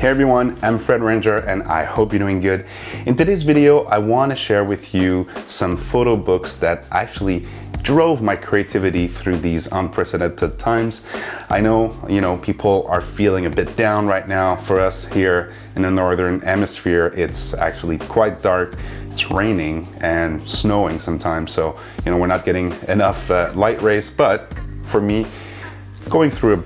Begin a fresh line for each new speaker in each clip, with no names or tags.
Hey everyone, I'm Fred Ranger and I hope you're doing good. In today's video, I want to share with you some photo books that actually drove my creativity through these unprecedented times. I know, people are feeling a bit down right now. For us here in the Northern Hemisphere, it's actually quite dark. It's raining and snowing sometimes, so we're not getting enough light rays. But for me, going through a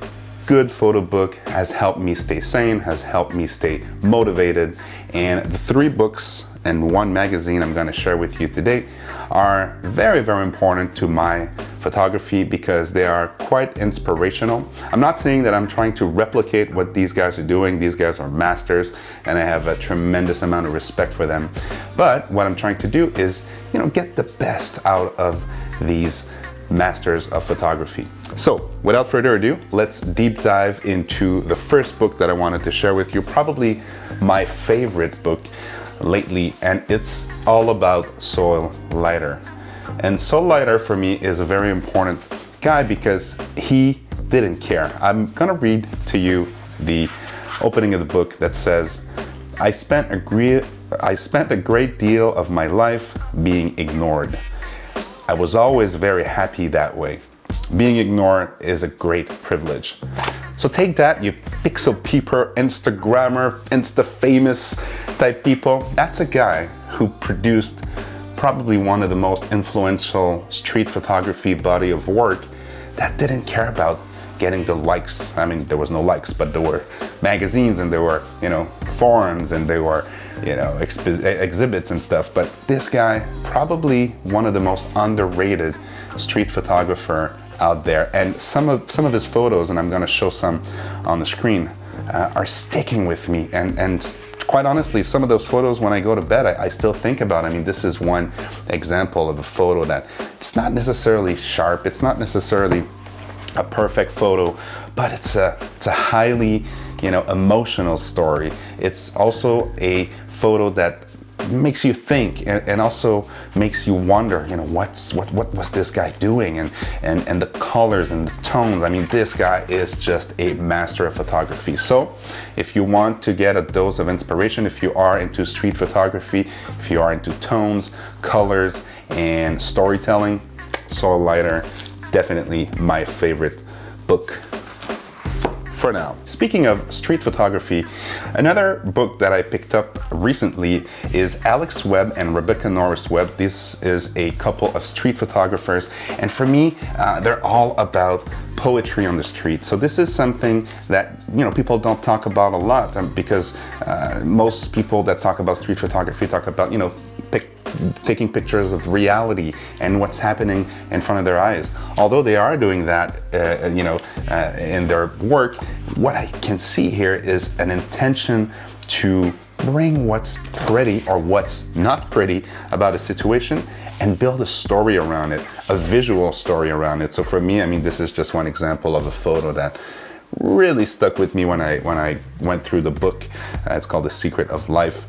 good photo book has helped me stay sane, has helped me stay motivated. And the 3 books and 1 magazine I'm going to share with you today are very, very important to my photography because they are quite inspirational. I'm not saying that I'm trying to replicate what these guys are doing. These guys are masters and I have a tremendous amount of respect for them. But what I'm trying to do is, get the best out of these masters of photography. So without further ado, let's deep dive into the first book that I wanted to share with you, probably my favorite book lately, and it's all about Sol Leiter. And Sol Leiter for me is a very important guy because he didn't care. I'm gonna read to you the opening of the book that says, I spent a great deal of my life being ignored. I was always very happy that way. Being ignored is a great privilege. So take that, you pixel peeper, Instagrammer, Insta-famous type people. That's a guy who produced probably one of the most influential street photography body of work that didn't care about getting the likes. I mean, there was no likes, but there were magazines and there were, forums and there were, exhibits and stuff. But this guy, probably one of the most underrated street photographer out there. And some of his photos, and I'm gonna show some on the screen, are sticking with me. And quite honestly, some of those photos, when I go to bed, I still think about. I mean, this is one example of a photo that it's not necessarily sharp. It's not necessarily a perfect photo, but it's a highly, emotional story. It's also a photo that makes you think and also makes you wonder, what was this guy doing, and the colors and the tones. I mean, this guy is just a master of photography. So if you want to get a dose of inspiration, if you are into street photography, if you are into tones, colors, and storytelling, Sol Leiter, definitely my favorite book for now. Speaking of street photography, another book that I picked up recently is Alex Webb and Rebecca Norris Webb. This is a couple of street photographers, and for me, they're all about poetry on the street. So this is something that people don't talk about a lot because most people that talk about street photography talk about taking pictures of reality and what's happening in front of their eyes. Although they are doing that, in their work, what I can see here is an intention to bring what's pretty or what's not pretty about a situation and build a story around it, a visual story around it. So for me, this is just one example of a photo that really stuck with me when I went through the book. It's called The Secret of Life.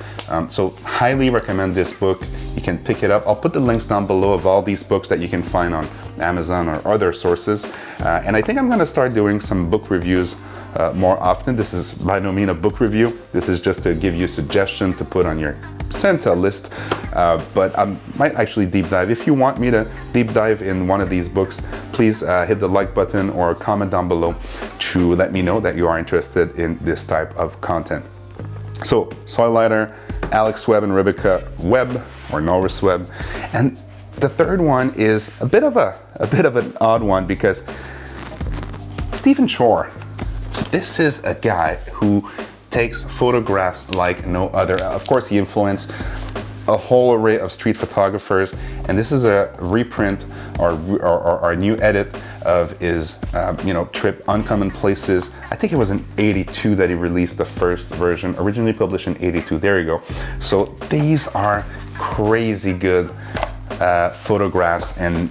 So highly recommend this book. You can pick it up. I'll put the links down below of all these books that you can find on Amazon or other sources. And I think I'm going to start doing some book reviews more often. This is by no means a book review. This is just to give you suggestions to put on your Santa list. But I might actually deep dive. If you want me to deep dive in one of these books, please hit the like button or comment down below to let me know that you are interested in this type of content. So Sol Leiter, Alex Webb and Rebecca Webb or Norris Webb. And the third one is a bit of an odd one because Stephen Shore. This is a guy who takes photographs like no other. Of course, he influenced a whole array of street photographers, and this is a reprint or a new edit of his trip Uncommon Places. I think it was in '82 that he released the first version, originally published in '82. There you go. So these are crazy good photographs, and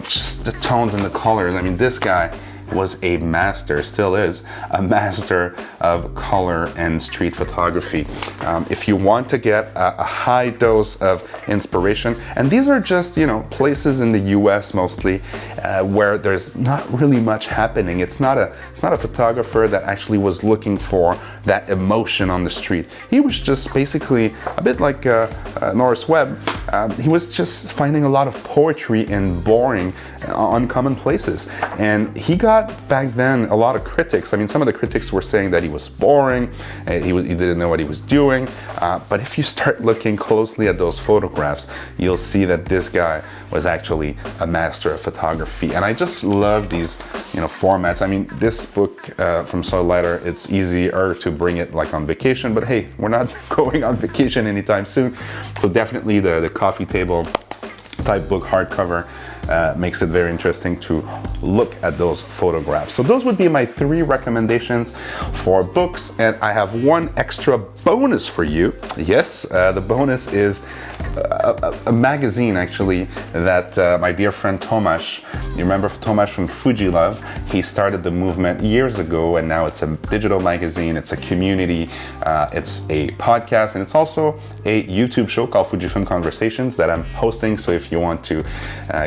just the tones and the colors. I mean, this guy was a master, still is, a master of color and street photography. If you want to get a high dose of inspiration, and these are just, you know, places in the US mostly where there's not really much happening. It's not a photographer that actually was looking for that emotion on the street. He was just basically a bit like Norris Webb. He was just finding a lot of poetry in boring, uncommon places. And he got back then a lot of critics. I mean, some of the critics were saying that he was boring, he didn't know what he was doing. But if you start looking closely at those photographs, you'll see that this guy was actually a master of photography. And I just love these, you know, formats. I mean, this book from Soil Lighter, it's easier to bring it like on vacation, but hey, we're not going on vacation anytime soon. So definitely the coffee table type book, hardcover, makes it very interesting to look at those photographs. So those would be my 3 recommendations for books, and I have one extra bonus for you. Yes, the bonus is a magazine actually that my dear friend Tomasz, you remember Tomasz from Fuji Love? He started the movement years ago, and now it's a digital magazine, it's a community, it's a podcast, and it's also a YouTube show called Fujifilm Conversations that I'm hosting. So if you want to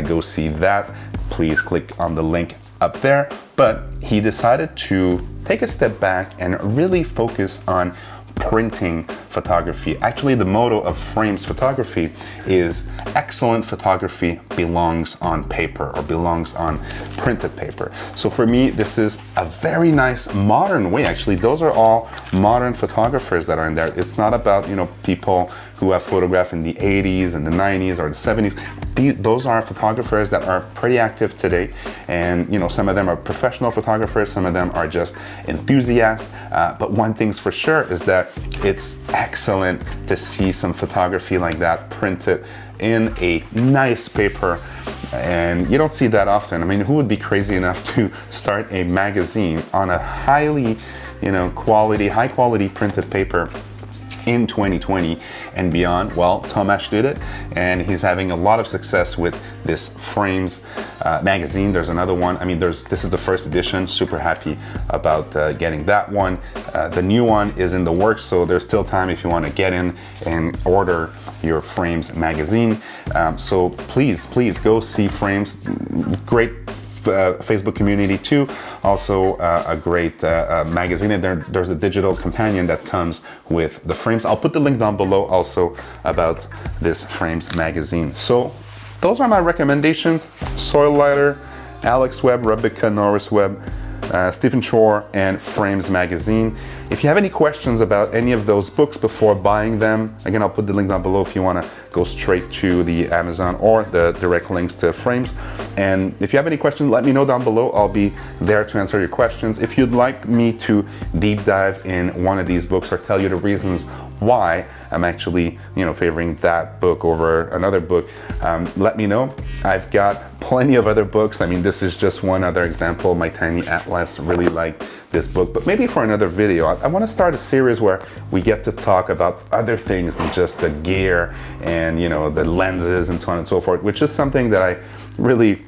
go see that, please click on the link up there. But he decided to take a step back and really focus on printing photography. Actually, the motto of Frames Photography is excellent photography belongs on paper, or belongs on printed paper. So for me, this is a very nice modern way. Actually, those are all modern photographers that are in there. It's not about, you know, people who have photographed in the 80s and the 90s or the 70s. Those are photographers that are pretty active today. And, you know, some of them are professional photographers, some of them are just enthusiasts. But one thing's for sure is that it's excellent to see some photography like that printed in a nice paper, and you don't see that often. I mean, who would be crazy enough to start a magazine on a highly, you know, high quality printed paper in 2020 and beyond? Well, Tomasz did it, and he's having a lot of success with this Frames magazine. There's another one. I mean, this is the first edition. Super happy about getting that one. The new one is in the works, so there's still time if you want to get in and order your Frames magazine. So please go see Frames. Great Facebook community too. Also a great magazine, and there's a digital companion that comes with the Frames. I'll put the link down below also about this Frames magazine. So those are my recommendations: Soil Lighter, Alex Webb, Rebecca Norris Webb, Stephen Shore, and Frames magazine. If you have any questions about any of those books before buying them, again, I'll put the link down below if you want to go straight to the Amazon or the direct links to Frames. And if you have any questions, let me know down below. I'll be there to answer your questions. If you'd like me to deep dive in one of these books or tell you the reasons why I'm actually, you know, favoring that book over another book, let me know. I've got plenty of other books. I mean, this is just one other example. My Tiny Atlas really liked this book, but maybe for another video. I want to start a series where we get to talk about other things than just the gear and, you know, the lenses and so on and so forth, which is something that I really,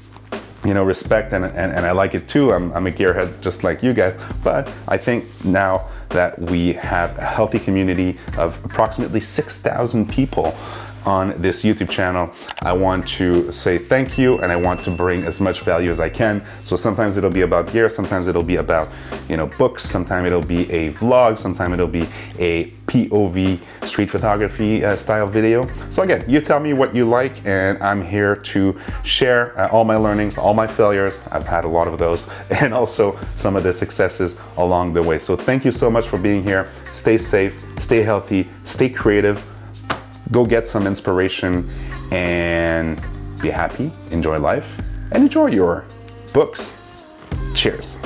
you know, respect and I like it too. I'm a gearhead just like you guys, but I think now that we have a healthy community of approximately 6,000 people on this YouTube channel, I want to say thank you, and I want to bring as much value as I can. So sometimes it'll be about gear, sometimes it'll be about, you know, books, sometimes it'll be a vlog, sometimes it'll be a POV street photography style video. So again, you tell me what you like, and I'm here to share all my learnings, all my failures. I've had a lot of those, and also some of the successes along the way. So thank you so much for being here. Stay safe, stay healthy, stay creative. Go get some inspiration and be happy, enjoy life, and enjoy your books. Cheers.